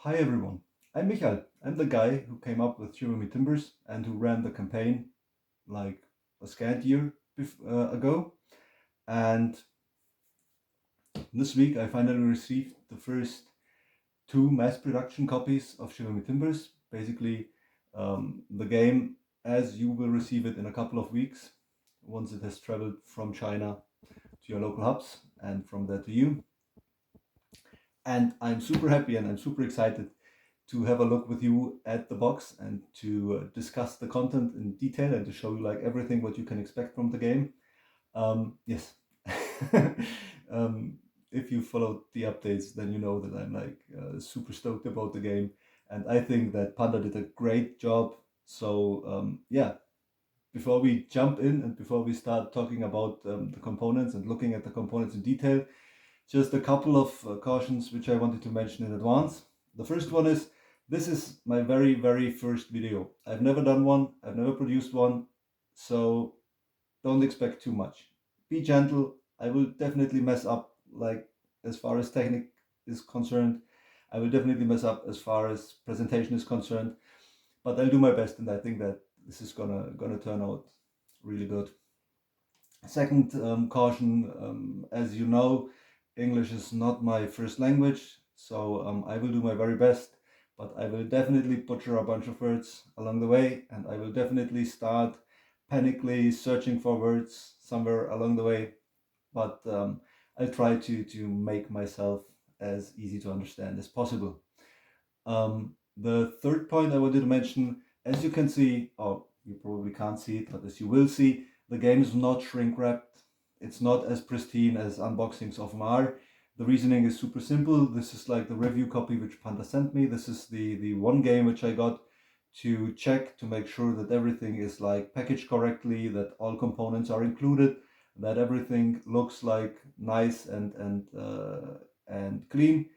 Hi everyone, I'm Michael. I'm the guy who came up with Shiver Me Timbers and who ran the campaign like a scant year ago. And this week I finally received the first two mass production copies of Shiver Me Timbers. Basically, the game as you will receive it in a couple of weeks once it has traveled from China to your local hubs and from there to you. And I'm super happy and I'm super excited to have a look with you at the box and to discuss the content in detail and to show you like everything what you can expect from the game. Yes. If you followed the updates, then you know that I'm like super stoked about the game, and I think that Panda did a great job. So yeah, before we jump in and before we start talking about the components and looking at the components in detail, just a couple of cautions which I wanted to mention in advance. The first one is this is my very first video. I've never done one, I've never produced one, so don't expect too much. Be gentle. I will definitely mess up, like as far as technique is concerned. I will definitely mess up as far as presentation is concerned, but I'll do my best, and I think that this is gonna turn out really good. Second caution, as you know, English is not my first language, so I will do my very best, but I will definitely butcher a bunch of words along the way, and I will definitely start panically searching for words somewhere along the way, but I'll try to make myself as easy to understand as possible. The third point I wanted to mention, as you can see, or you probably can't see it, but as you will see, the game is not shrink wrapped. It's not as pristine as unboxings often are. The reasoning is super simple. This is like the review copy which Panda sent me. This is the one game which I got to check to make sure that everything is like packaged correctly, that all components are included, that everything looks like nice and clean.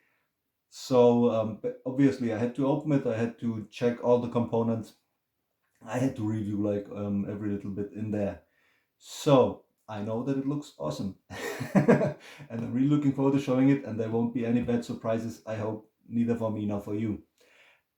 So obviously I had to open it, I had to check all the components, I had to review like every little bit in there. So I know that it looks awesome. And I'm really looking forward to showing it, and there won't be any bad surprises, I hope, neither for me nor for you.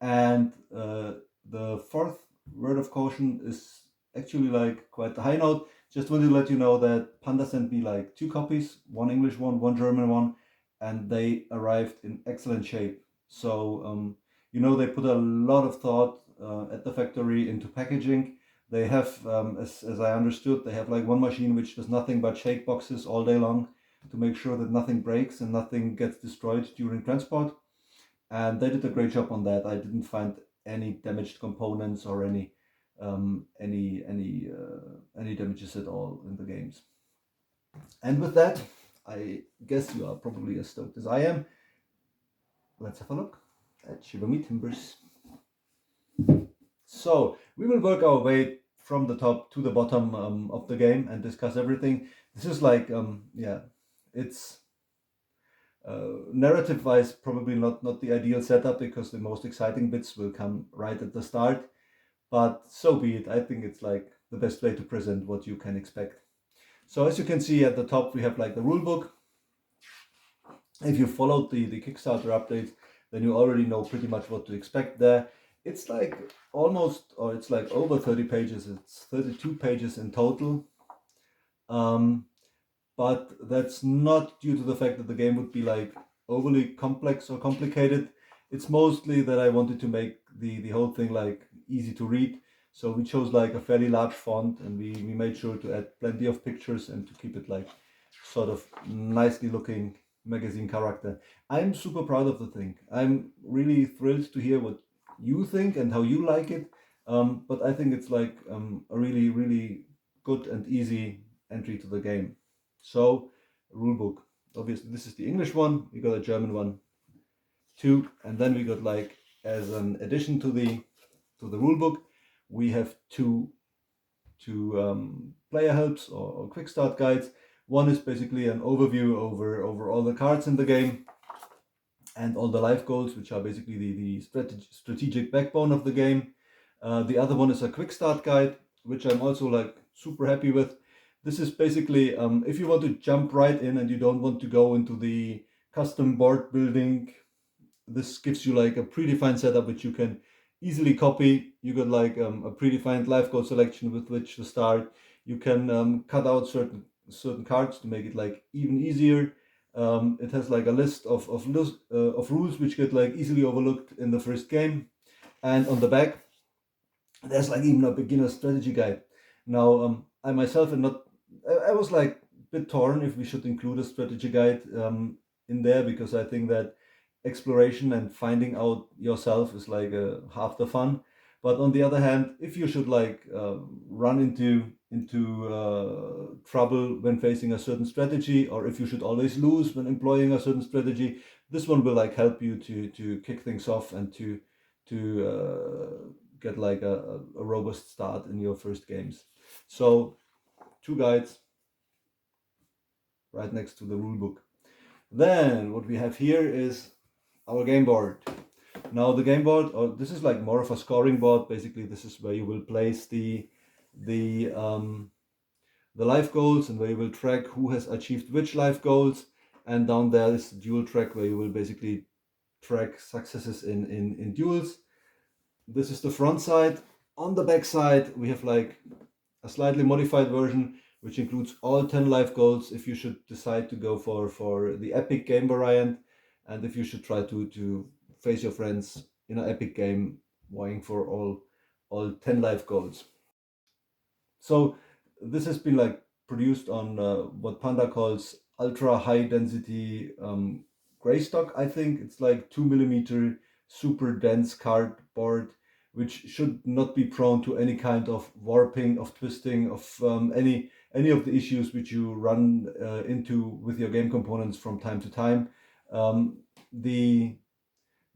And the fourth word of caution is actually like quite a high note. Just wanted to let you know that Panda sent me like two copies, one English one German one, and they arrived in excellent shape. So they put a lot of thought at the factory into packaging. They have, as I understood, they have like one machine which does nothing but shake boxes all day long to make sure that nothing breaks and nothing gets destroyed during transport. And they did a great job on that. I didn't find any damaged components or any damages at all in the games. And with that, I guess you are probably as stoked as I am. Let's have a look at Shiver Me Timbers. So we will work our way from the top to the bottom of the game and discuss everything. This is like it's narrative wise probably not the ideal setup, because the most exciting bits will come right at the start, but so be it. I think it's like the best way to present what you can expect. So as you can see at the top, we have like the rule book. If you followed the Kickstarter updates, then you already know pretty much what to expect there. It's like it's like over 30 pages. It's 32 pages in total. But that's not due to the fact that the game would be like overly complex or complicated. It's mostly that I wanted to make the whole thing like easy to read. So we chose like a fairly large font, and we made sure to add plenty of pictures and to keep it like sort of nicely looking magazine character. I'm super proud of the thing. I'm really thrilled to hear what you think and how you like it. But I think it's like a really good and easy entry to the game. So, rulebook. Obviously, this is the English one. We got a German one too, and then we got like as an addition to the rulebook, we have two player helps or quick start guides. One is basically an overview over all the cards in the game and all the life goals, which are basically the strategic backbone of the game. The other one is a quick start guide, which I'm also like super happy with. This is basically if you want to jump right in and you don't want to go into the custom board building this gives you like a predefined setup which you can easily copy. You got like a predefined life goal selection with which to start. You can cut out certain cards to make it like even easier. It has like a list of rules which get like easily overlooked in the first game, and on the back there's like even a beginner strategy guide. Now I myself am not. I was like a bit torn if we should include a strategy guide in there, because I think that exploration and finding out yourself is like half the fun. But on the other hand, if you should like run into trouble when facing a certain strategy, or if you should always lose when employing a certain strategy, this one will like help you to kick things off and to get like a robust start in your first games. So 2 guides right next to the rule book. Then what we have here is our game board. Now the game board, or this is like more of a scoring board. Basically, this is where you will place the life goals, and where you will track who has achieved which life goals. And down there is the duel track, where you will basically track successes in duels. This is the front side. On the back side, we have like a slightly modified version, which includes all 10 life goals if you should decide to go for the epic game variant, and if you should try to face your friends in an epic game vying for all 10 life goals. So this has been like produced on what Panda calls ultra high density gray stock. I think it's like 2 millimeter super dense cardboard, which should not be prone to any kind of warping, of twisting, of any of the issues which you run into with your game components from time to time.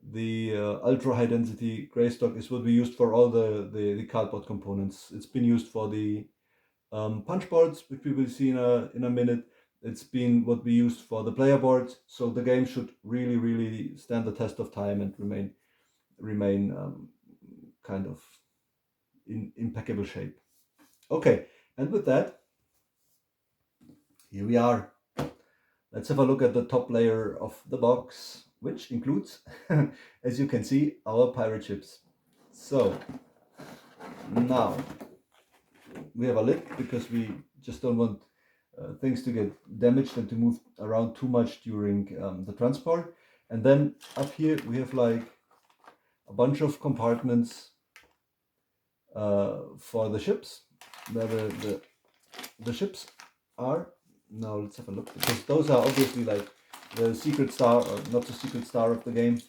The ultra high density gray stock is what we used for all the cardboard components. It's been used for the punch boards, which we will see in a minute. It's been what we used for the player boards. So the game should really stand the test of time and remain kind of in impeccable shape. Okay, and with that, here we are. Let's have a look at the top layer of the box, which includes, as you can see, our pirate ships. So now we have a lid, because we just don't want things to get damaged and to move around too much during the transport. And then up here we have like a bunch of compartments for the ships, where the ships are. Now let's have a look, because those are obviously like the secret star, or not the secret star of the game.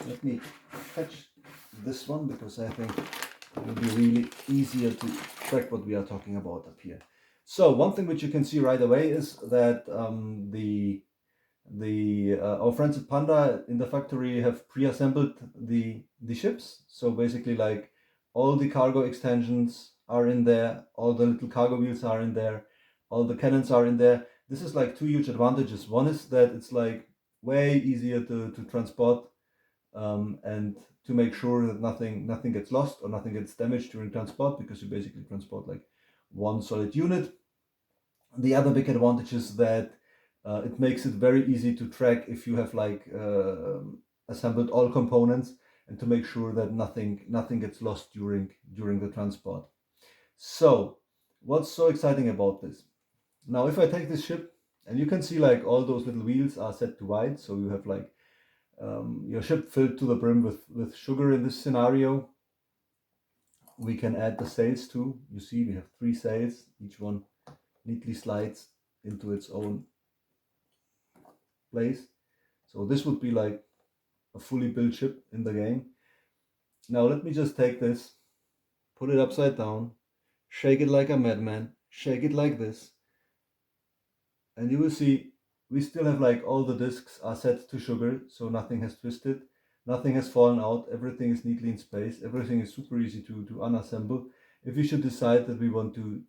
Let me catch this one, because I think it will be really easier to track what we are talking about up here. So one thing which you can see right away is that our friends at Panda in the factory have pre-assembled the ships. So basically, like, all the cargo extensions are in there, all the little cargo wheels are in there, all the cannons are in there. This is like 2 huge advantages. One is that it's like way easier to transport and to make sure that nothing gets lost or nothing gets damaged during transport, because you basically transport like one solid unit. The other big advantage is that it makes it very easy to track if you have like assembled all components, and to make sure that nothing gets lost during the transport. So what's so exciting about this? Now if I take this ship, and you can see like all those little wheels are set to white, so you have like your ship filled to the brim with sugar in this scenario. We can add the sails too. You see we have 3 sails, each one neatly slides into its own place. So this would be like a fully built ship in the game. Now let me just take this, put it upside down, shake it like a madman, shake it like this, and you will see we still have like all the discs are set to sugar, so nothing has twisted, nothing has fallen out, everything is neatly in space, everything is super easy to unassemble. If we should decide that we want to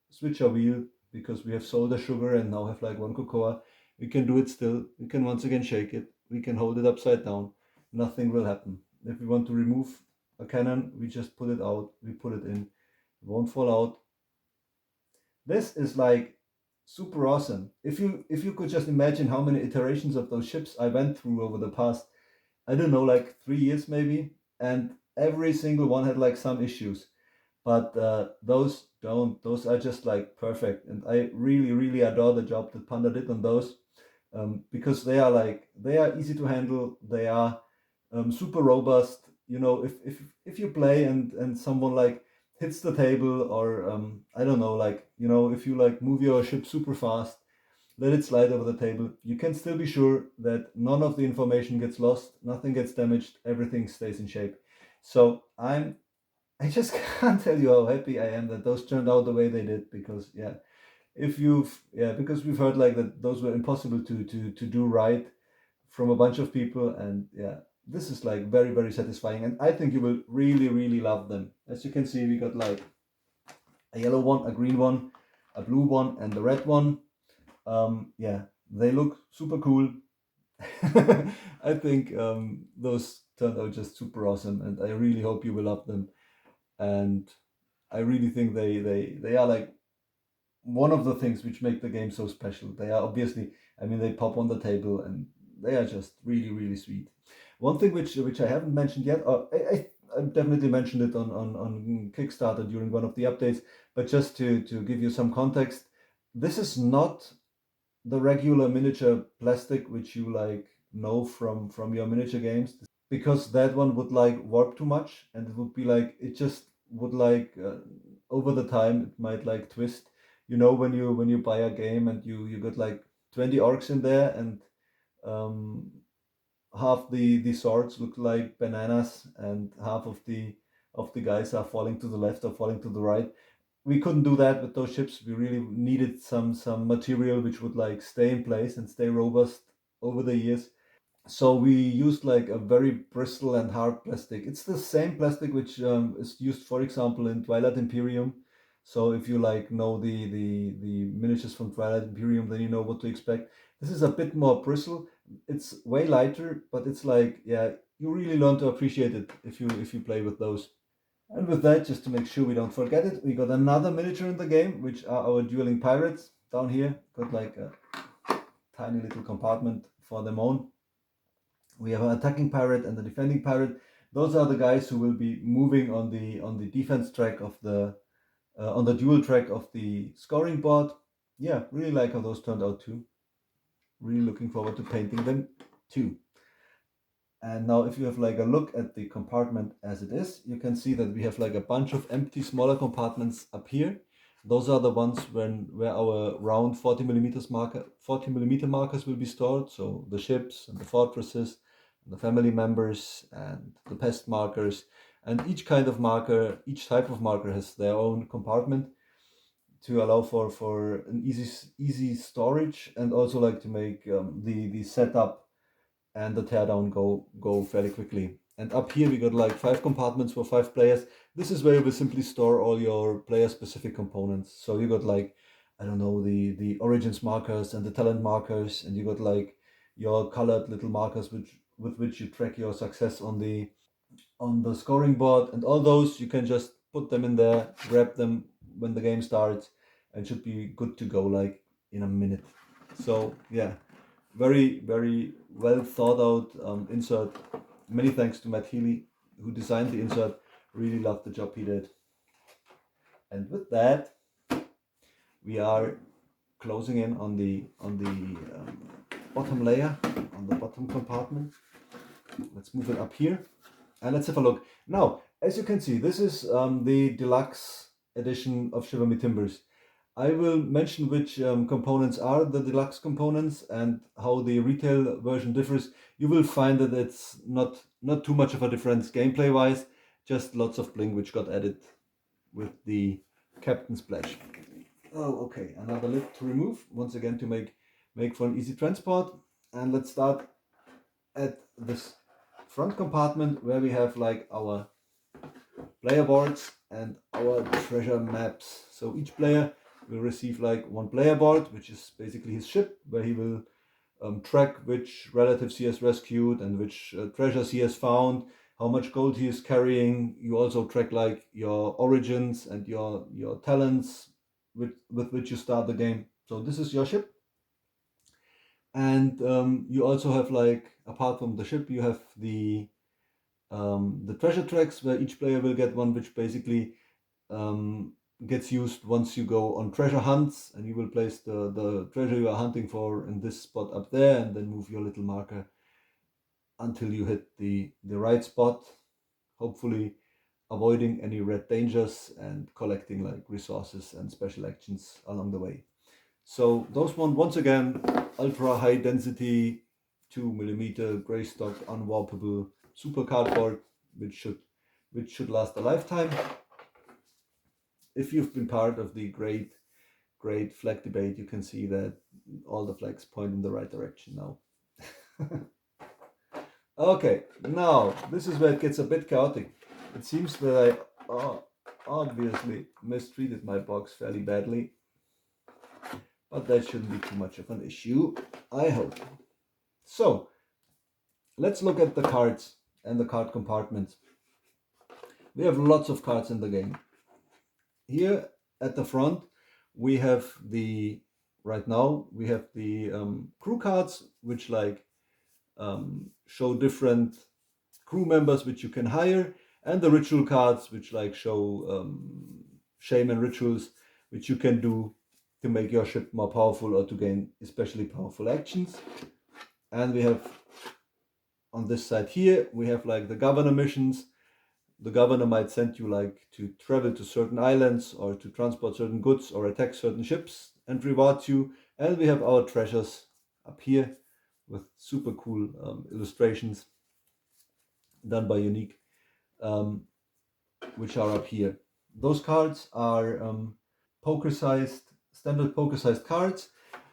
switch our wheel because we have sold the sugar and now have like 1 cocoa, we can do it still. We can once again shake it, we can hold it upside down, nothing will happen. If we want to remove a cannon, we just put it out, we put it in, it won't fall out. This is like super awesome. If you could just imagine how many iterations of those ships I went through over the past, I don't know, like 3 years maybe, and every single one had like some issues. But those don't. Those are just like perfect, and I really, really adore the job that Panda did on those, because they are easy to handle. They are super robust. You know, if you play and someone like hits the table, or I don't know, like, you know, if you like move your ship super fast, let it slide over the table, you can still be sure that none of the information gets lost, nothing gets damaged, everything stays in shape. So I just can't tell you how happy I am that those turned out the way they did, because yeah, if you've yeah, because we've heard like that those were impossible to do right from a bunch of people, and yeah, this is like very, very satisfying, and I think you will really, really love them. As you can see, we got like a yellow one, a green one, a blue one, and the red one. Yeah, they look super cool. I think those turned out just super awesome, and I really hope you will love them. And I really think they are like one of the things which make the game so special. They are obviously, I mean, they pop on the table and they are just really, really sweet. One thing which I haven't mentioned yet, or I definitely mentioned it on Kickstarter during one of the updates, but just to give you some context, this is not the regular miniature plastic which you like know from your miniature games, because that one would like warp too much, and it would be like it just would like over the time it might like twist. You know, when you buy a game and you got like 20 orcs in there, and um, half the swords look like bananas, and half of the guys are falling to the left or falling to the right. We couldn't do that with those ships. We really needed some material which would like stay in place and stay robust over the years. So we used like a very bristle and hard plastic. It's the same plastic which is used, for example, in Twilight Imperium. So if you like know the miniatures from Twilight Imperium, then you know what to expect. This is a bit more bristle. It's way lighter, but it's like, yeah, you really learn to appreciate it if you play with those. And with that, just to make sure we don't forget it, we got another miniature in the game, which are our dueling pirates down here. Got like a tiny little compartment for them own. We have an attacking pirate and a defending pirate. Those are the guys who will be moving on the defense track of the on the dual track of the scoring board. Yeah, really like how those turned out too. Really looking forward to painting them too. And now if you have like a look at the compartment as it is, you can see that we have like a bunch of empty smaller compartments up here. Those are the ones where our round 40 millimeter markers will be stored. So the ships and the fortresses, and the family members and the pest markers. And each kind of marker, each type of marker has their own compartment to allow for an easy storage, and also like to make the setup and the teardown go fairly quickly. And up here we got like 5 compartments for 5 players. This is where you will simply store all your player specific components. So you got like, I don't know, the origins markers and the talent markers, and you got like your colored little markers with which you track your success on the scoring board, and all those you can just put them in there, grab them when the game starts, and should be good to go like in a minute. So yeah, very, very well thought out insert. Many thanks to Matt Healy who designed the insert. Really loved the job he did. And with that, we are closing in on the bottom layer, on the bottom compartment. Let's move it up here and let's have a look. Now, as you can see, this is the deluxe edition of Shiver Me Timbers. I will mention which components are the deluxe components and how the retail version differs. You will find that it's not too much of a difference gameplay wise, just lots of bling which got added with the Captain Splash. Oh, okay, another lid to remove, once again to make for an easy transport. And let's start at this front compartment where we have like our player boards and our treasure maps. So each player will receive like one player board, which is basically his ship, where he will track which relatives he has rescued and which treasures he has found, how much gold he is carrying. You also track like your origins and your talents with which you start the game. So this is your ship, and you also have, like, apart from the ship, you have the treasure tracks, where each player will get one, which basically gets used once you go on treasure hunts, and you will place the treasure you are hunting for in this spot up there, and then move your little marker until you hit the right spot, hopefully avoiding any red dangers and collecting like resources and special actions along the way. So those one, once again, ultra high density 2mm gray stock unwarpable super cardboard, which should last a lifetime. If you've been part of the great flag debate, you can see that all the flags point in the right direction now. Okay, now this is where it gets a bit chaotic. It seems that I obviously mistreated my box fairly badly, but that shouldn't be too much of an issue, I hope. So let's look at the cards and the card compartments. We have lots of cards in the game. Here at the front, we have right now we have the crew cards, which like show different crew members which you can hire, and the ritual cards, which like show shaman rituals which you can do to make your ship more powerful or to gain especially powerful actions. And we have on this side here, we have like the governor missions. The governor might send you like to travel to certain islands or to transport certain goods or attack certain ships and reward you. And we have our treasures up here with super cool illustrations done by Unique, which are up here. Those cards are standard poker-sized cards.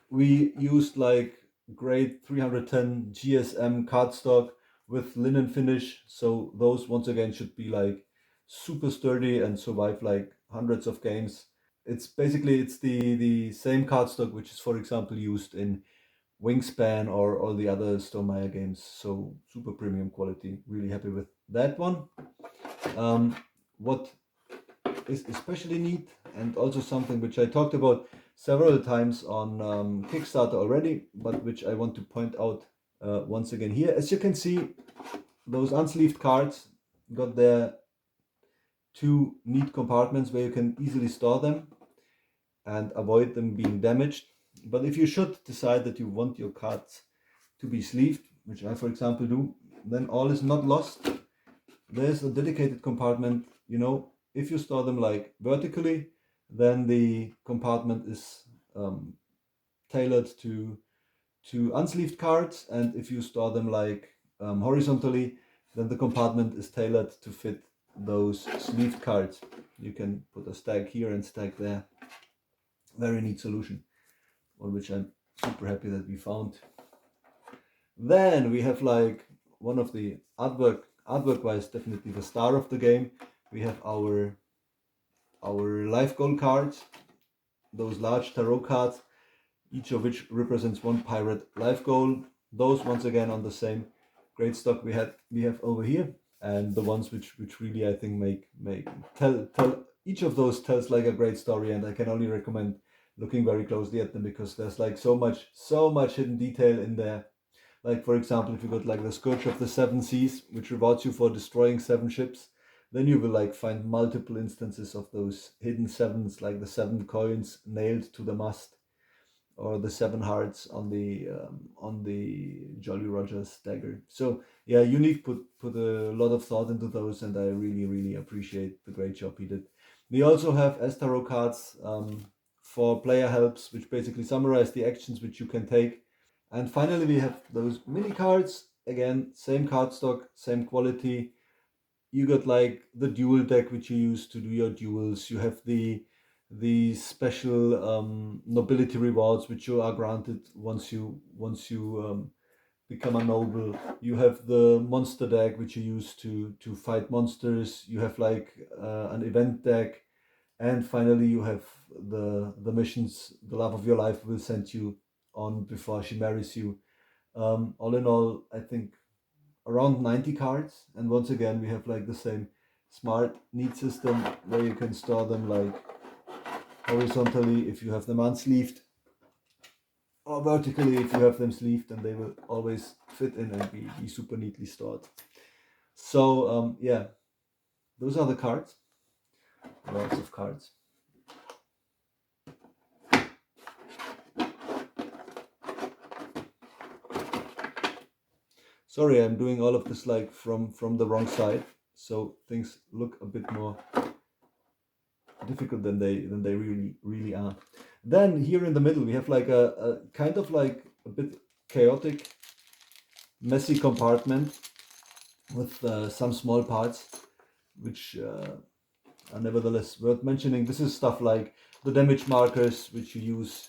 We used like grade 310 GSM cardstock with linen finish, so those once again should be like super sturdy and survive like hundreds of games. It's the same cardstock which is, for example, used in Wingspan or all the other Stonemaier games, so super premium quality. Really happy with that one. What is especially neat, and also something which I talked about several times on Kickstarter already, but which I want to point out once again here. As you can see, those unsleeved cards got their two neat compartments where you can easily store them and avoid them being damaged. But if you should decide that you want your cards to be sleeved, which I, for example, do, then all is not lost. There's a dedicated compartment. You know, if you store them like vertically, then the compartment is tailored to unsleeved cards, and if you store them like horizontally, then the compartment is tailored to fit those sleeved cards. You can put a stack here and stack there. Very neat solution, on which I'm super happy that we found. Then we have like one of the artwork wise definitely the star of the game. We have our life goal cards, those large tarot cards, each of which represents one pirate life goal. Those once again on the same great stock we have over here, and the ones which really I think tell each of those tells like a great story, and I can only recommend looking very closely at them, because there's like so much hidden detail in there. Like, for example, if you got like the Scourge of the Seven Seas, which rewards you for destroying 7 ships, then you will like find multiple instances of those hidden sevens, like the 7 coins nailed to the mast, or the 7 hearts on the Jolly Roger's dagger. So yeah, Unique put a lot of thought into those, and I really appreciate the great job he did. We also have tarot cards for player helps, which basically summarize the actions which you can take. And finally, we have those mini cards. Again, same cardstock, same quality. You got like the duel deck, which you use to do your duels. You have the special nobility rewards, which you are granted once you become a noble. You have the monster deck, which you use to fight monsters. You have like an event deck. And finally, you have the missions the love of your life will send you on before she marries you. All in all, I think around 90 cards. And once again, we have like the same smart, neat system where you can store them like horizontally if you have them unsleeved, or vertically if you have them sleeved, and they will always fit in and be super neatly stored. So yeah, those are the cards. Lots of cards. Sorry, I'm doing all of this like from the wrong side, so things look a bit more difficult than they really are. Then here in the middle we have like a kind of like a bit chaotic, messy compartment with some small parts, which are nevertheless worth mentioning. This is stuff like the damage markers, which you use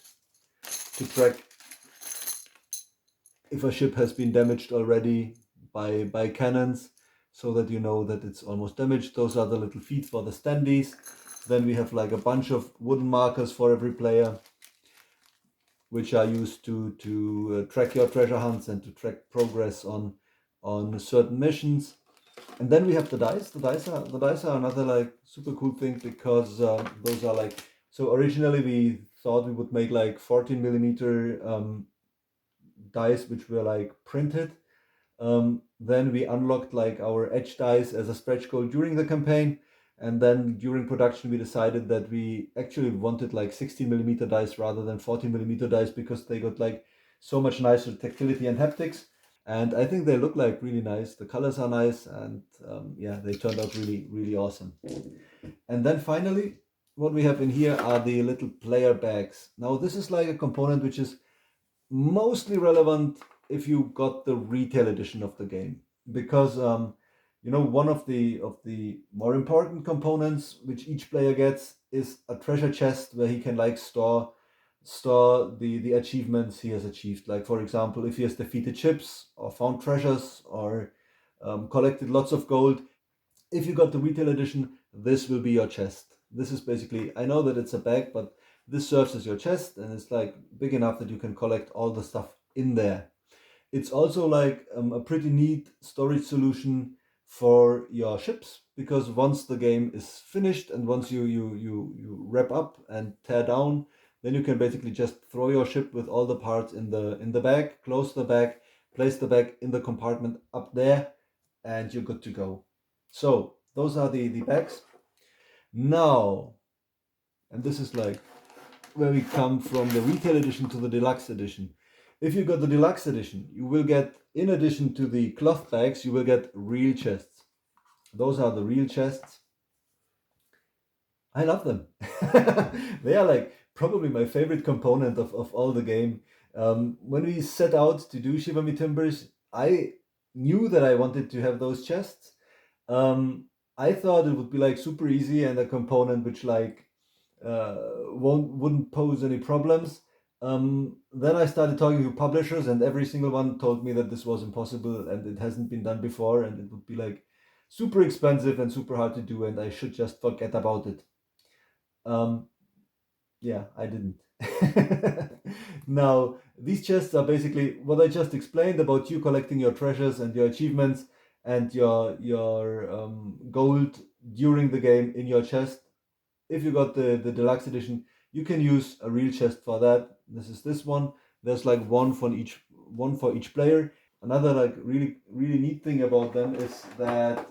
to track if a ship has been damaged already by cannons, so that you know that it's almost damaged. Those are the little feet for the standees. Then we have like a bunch of wooden markers for every player, which are used to track your treasure hunts and to track progress on certain missions. And then we have the dice. The dice are another like super cool thing, because those are like, so originally we thought we would make like 14 millimeter dice, which were like printed. Then we unlocked like our edge dice as a stretch goal during the campaign, and then during production we decided that we actually wanted like 16 millimeter dice rather than 14 millimeter dice, because they got like so much nicer tactility and haptics, and I think they look like really nice. The colors are nice, and yeah, they turned out really awesome. And then finally, what we have in here are the little player bags. Now this is like a component which is mostly relevant if you got the retail edition of the game, because you know, one of the more important components which each player gets is a treasure chest where he can like store the achievements he has achieved. Like for example, if he has defeated ships or found treasures or collected lots of gold. If you got the retail edition, this will be your chest. This is basically, I know that it's a bag, but this serves as your chest, and it's like big enough that you can collect all the stuff in there. It's also like a pretty neat storage solution for your ships, because once the game is finished and once you wrap up and tear down, then you can basically just throw your ship with all the parts in the bag, close the bag, place the bag in the compartment up there, and you're good to go. So those are the bags. Now, and this is like where we come from the retail edition to the deluxe edition. If you got the deluxe edition, you will get, in addition to the cloth bags, you will get real chests. Those are the real chests. I love them. They are like probably my favorite component of all the game. When we set out to do Shiver Me Timbers, I knew that I wanted to have those chests. I thought it would be like super easy and a component which like wouldn't pose any problems. Then I started talking to publishers, and every single one told me that this was impossible and it hasn't been done before, and it would be like super expensive and super hard to do, and I should just forget about it. Yeah, I didn't. Now, these chests are basically what I just explained about you collecting your treasures and your achievements and your gold during the game in your chest. If you got the deluxe edition, you can use a real chest for that. This is this one. There's like one for each player. Another like really neat thing about them is that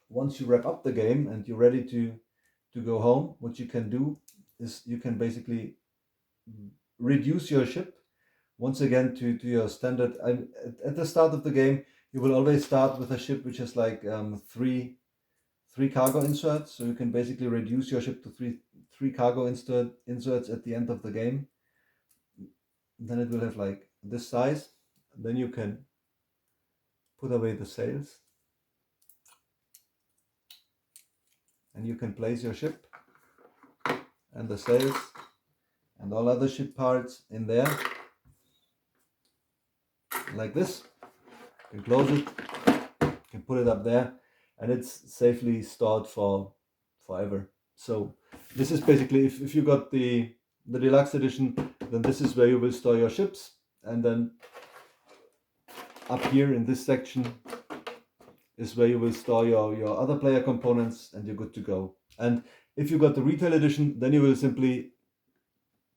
once you wrap up the game and you're ready to go home, what you can do is you can basically reduce your ship once again to your standard. At the start of the game, you will always start with a ship which has like three cargo inserts, so you can basically reduce your ship to three cargo inserts at the end of the game. Then it will have like this size. Then you can put away the sails, and you can place your ship and the sails and all other ship parts in there like this. You can close it, you can put it up there, and it's safely stored for forever. So this is basically, if you got the deluxe edition, then this is where you will store your ships, and then up here in this section is where you will store your other player components, and you're good to go. And if you got the retail edition, then you will simply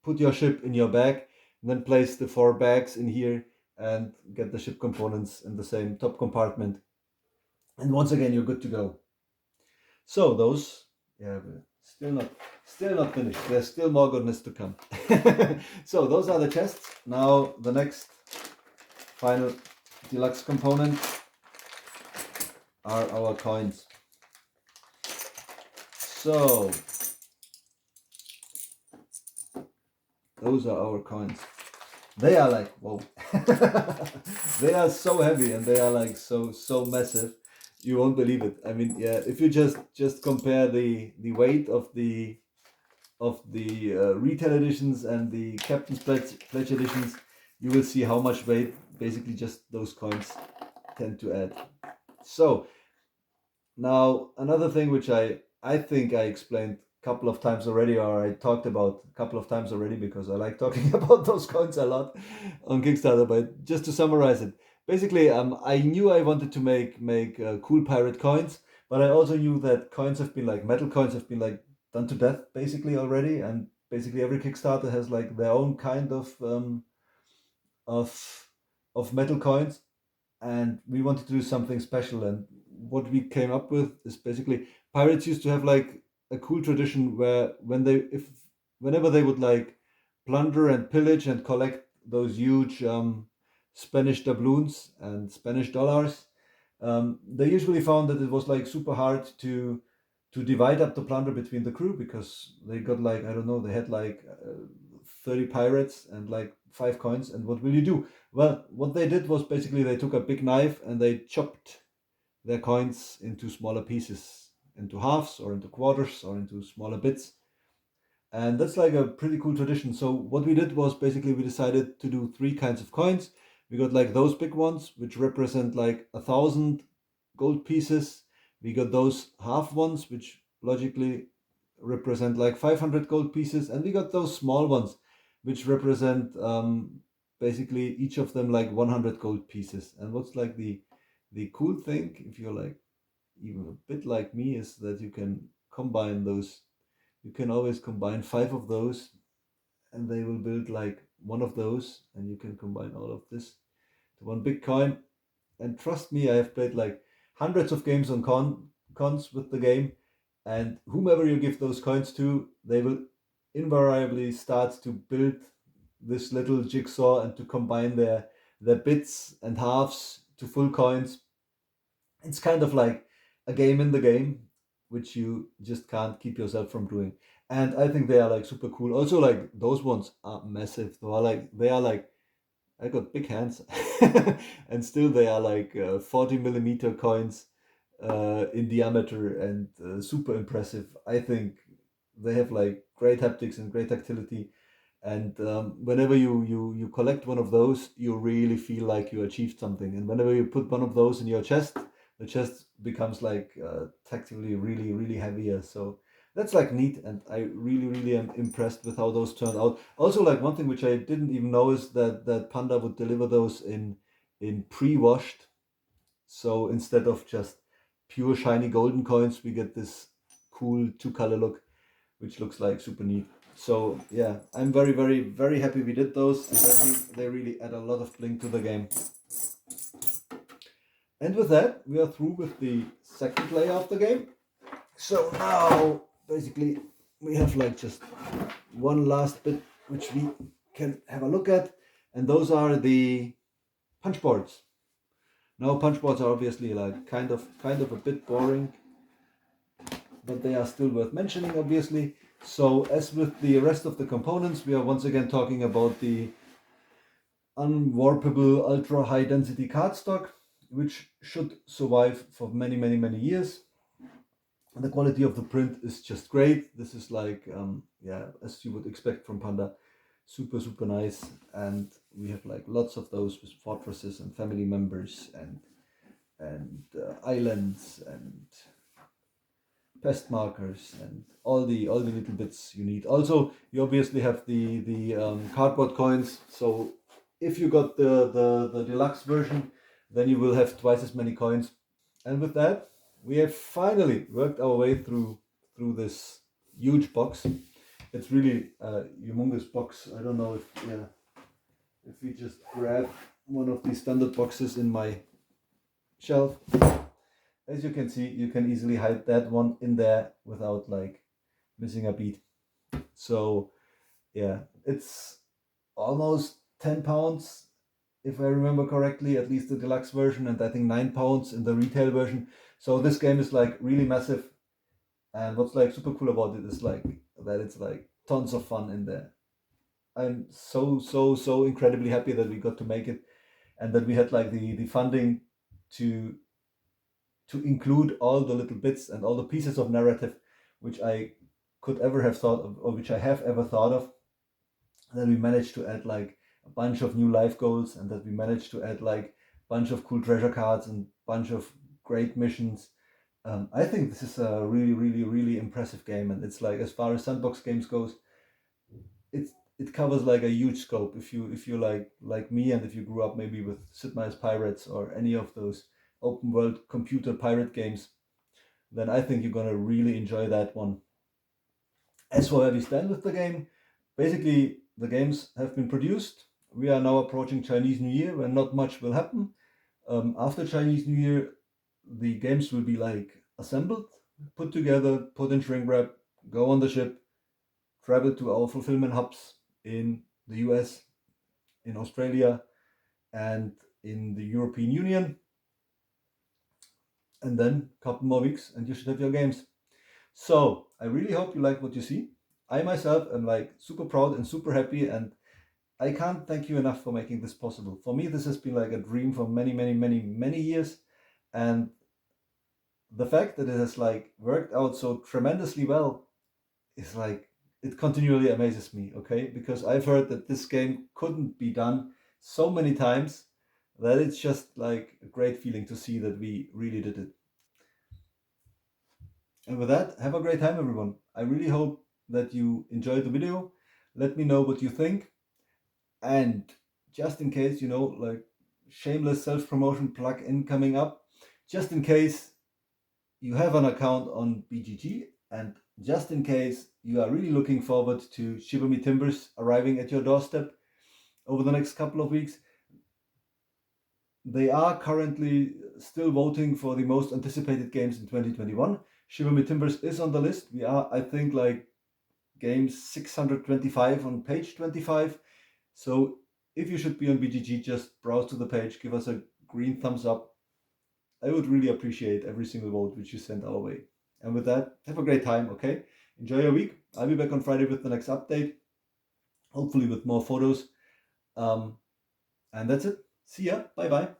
put your ship in your bag, and then place the 4 bags in here and get the ship components in the same top compartment. And once again, you're good to go. So those, yeah, still not finished. There's still more goodness to come. So those are the chests. Now the next final deluxe component are our coins. So those are our coins. They are like, whoa. They are so heavy and they are like so massive. You won't believe it. I mean, yeah, if you just compare the weight of the retail editions and the Captain's Pledge editions, you will see how much weight basically just those coins tend to add. So now another thing which I think I explained a couple of times already, or I talked about a couple of times already, because I like talking about those coins a lot on Kickstarter. But just to summarize it, basically, I knew I wanted to make cool pirate coins, but I also knew that coins have been like metal coins have been like done to death basically already, and basically every Kickstarter has like their own kind of metal coins, and we wanted to do something special. And what we came up with is basically pirates used to have like a cool tradition where whenever they would like plunder and pillage and collect those huge Spanish doubloons and Spanish dollars, they usually found that it was like super hard to divide up the plunder between the crew, because they got like, I don't know, they had like 30 pirates and like 5 coins, and what will you do? Well, what they did was basically they took a big knife and they chopped their coins into smaller pieces, into halves or into quarters or into smaller bits. And that's like a pretty cool tradition. So what we did was basically we decided to do 3 kinds of coins. We got like those big ones, which represent like 1,000 gold pieces. We got those half ones, which logically represent like 500 gold pieces. And we got those small ones, which represent basically each of them like 100 gold pieces. And what's like the cool thing, if you're like even a bit like me, is that you can combine those. You can always combine 5 of those, and they will build like one of those, and you can combine all of this to one big coin. And trust me, I have played like hundreds of games on cons with the game, and whomever you give those coins to, they will invariably start to build this little jigsaw and to combine their bits and halves to full coins. It's kind of like a game in the game, which you just can't keep yourself from doing. And I think they are like super cool. Also, like those ones are massive. They are like I got big hands, and still they are like 40 millimeter coins in diameter, and super impressive. I think they have like great haptics and great tactility. And whenever you collect one of those, you really feel like you achieved something. And whenever you put one of those in your chest, the chest becomes like tactically really heavier. So that's like neat, and I really am impressed with how those turned out. Also, like one thing which I didn't even know is that Panda would deliver those in pre-washed. So instead of just pure shiny golden coins, we get this cool 2-color look, which looks like super neat. So yeah, I'm very happy we did those, and I think they really add a lot of bling to the game. And with that, we are through with the second layer of the game. So now, basically, we have like just one last bit which we can have a look at, and those are the punch boards. Now, punch boards are obviously like kind of a bit boring, but they are still worth mentioning, obviously. So, as with the rest of the components, we are once again talking about the unwarpable ultra high density cardstock, which should survive for many years. And the quality of the print is just great. This is like, yeah, as you would expect from Panda, super nice. And we have like lots of those with fortresses and family members and islands and pest markers and all the little bits you need. Also, you obviously have the cardboard coins. So if you got the deluxe version, then you will have twice as many coins. And with that, we have finally worked our way through this huge box. It's really a humongous box. I don't know if we just grab one of these standard boxes in my shelf. As you can see, you can easily hide that one in there without like missing a beat. So yeah, it's almost 10 pounds if I remember correctly, at least the deluxe version, and I think 9 pounds in the retail version. So this game is like really massive. And what's like super cool about it is like that it's like tons of fun in there. I'm so incredibly happy that we got to make it and that we had like the funding to include all the little bits and all the pieces of narrative which I could ever have thought of, or which I have ever thought of. That we managed to add like a bunch of new life goals, and that we managed to add like a bunch of cool treasure cards and bunch of great missions. I think this is a really impressive game, and it's like, as far as sandbox games goes, it covers like a huge scope. If you like me, and if you grew up maybe with Sid Meier's Pirates or any of those open world computer pirate games, then I think you're gonna really enjoy that one. As for where we stand with the game, basically the games have been produced. We are now approaching Chinese New Year, when not much will happen. After Chinese New Year, the games will be like assembled, put together, put in shrink wrap, go on the ship, travel to our fulfillment hubs in the US, in Australia, and in the European Union. And then a couple more weeks, and you should have your games. So I really hope you like what you see. I myself am like super proud and super happy, and I can't thank you enough for making this possible. For me, this has been like a dream for many years, and the fact that it has like worked out so tremendously well is like, it continually amazes me. Okay, because I've heard that this game couldn't be done so many times that it's just like a great feeling to see that we really did it. And with that, have a great time, everyone. I really hope that you enjoyed the video. Let me know what you think. And just in case, like, shameless self promotion plug in coming up, just in case you have an account on BGG, and just in case you are really looking forward to Shiver Me Timbers arriving at your doorstep over the next couple of weeks, they are currently still voting for the most anticipated games in 2021. Shiver Me Timbers is on the list. We are, I think, like game 625 on page 25. So if you should be on BGG, just browse to the page, give us a green thumbs up. I would really appreciate every single vote which you send our way. And with that, have a great time, okay? Enjoy your week. I'll be back on Friday with the next update, hopefully with more photos. And that's it. See ya. Bye bye.